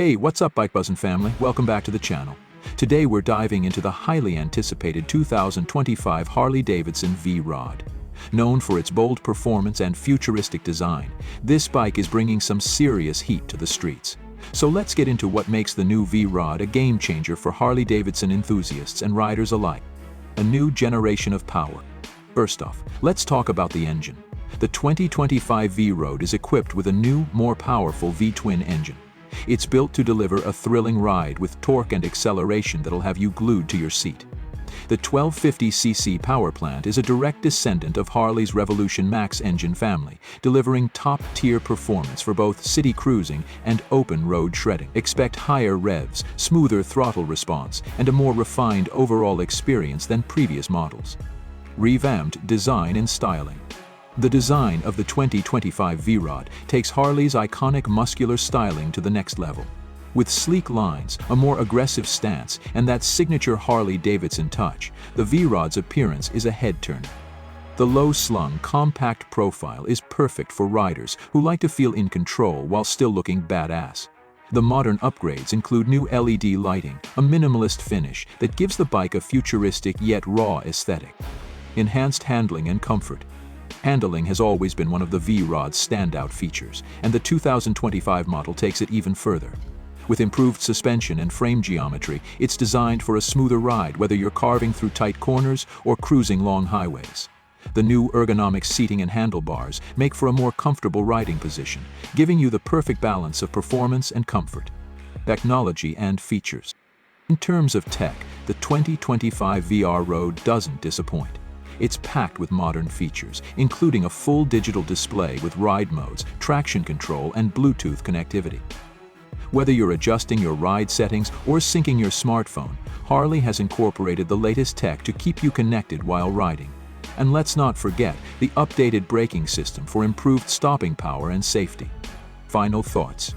Hey, what's up, Bike Buzzin' family? Welcome back to the channel. Today we're diving into the highly anticipated 2025 Harley Davidson V-Rod. Known for its bold performance and futuristic design, this bike is bringing some serious heat to the streets. So let's get into what makes the new V-Rod a game-changer for Harley Davidson enthusiasts and riders alike. A new generation of power. First off, let's talk about the engine. The 2025 V-Rod is equipped with a new, more powerful V-twin engine. It's built to deliver a thrilling ride with torque and acceleration that'll have you glued to your seat. The 1250cc power plant is a direct descendant of Harley's Revolution Max engine family, delivering top-tier performance for both city cruising and open road shredding. Expect higher revs, smoother throttle response, and a more refined overall experience than previous models. Revamped design and styling. The design of the 2025 V-Rod takes Harley's iconic muscular styling to the next level. With sleek lines, a more aggressive stance, and that signature Harley Davidson touch, the V-Rod's appearance is a head-turner. The low-slung, compact profile is perfect for riders who like to feel in control while still looking badass. The modern upgrades include new LED lighting, a minimalist finish that gives the bike a futuristic yet raw aesthetic. Enhanced handling and comfort. Handling has always been one of the V-Rod's standout features, and the 2025 model takes it even further. With improved suspension and frame geometry, it's designed for a smoother ride whether you're carving through tight corners or cruising long highways. The new ergonomic seating and handlebars make for a more comfortable riding position, giving you the perfect balance of performance and comfort. Technology and features. In terms of tech, the 2025 V-Rod doesn't disappoint. It's packed with modern features, including a full digital display with ride modes, traction control, and Bluetooth connectivity. Whether you're adjusting your ride settings or syncing your smartphone, Harley has incorporated the latest tech to keep you connected while riding. And let's not forget the updated braking system for improved stopping power and safety. Final thoughts.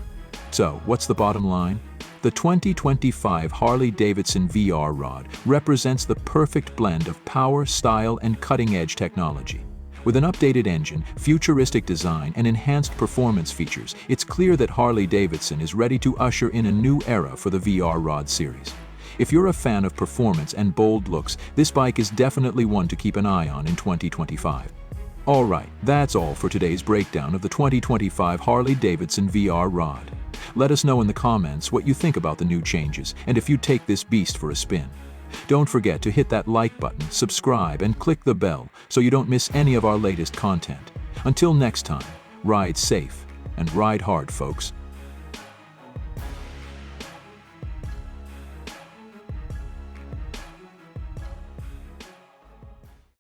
So, what's the bottom line? The 2025 Harley Davidson V-Rod represents the perfect blend of power, style, and cutting-edge technology. With an updated engine, futuristic design, and enhanced performance features, it's clear that Harley Davidson is ready to usher in a new era for the V-Rod series. If you're a fan of performance and bold looks, this bike is definitely one to keep an eye on in 2025. Alright, that's all for today's breakdown of the 2025 Harley Davidson V-Rod. Let us know in the comments what you think about the new changes and if you'd take this beast for a spin. Don't forget to hit that like button, subscribe, and click the bell so you don't miss any of our latest content. Until next time, ride safe and ride hard, folks.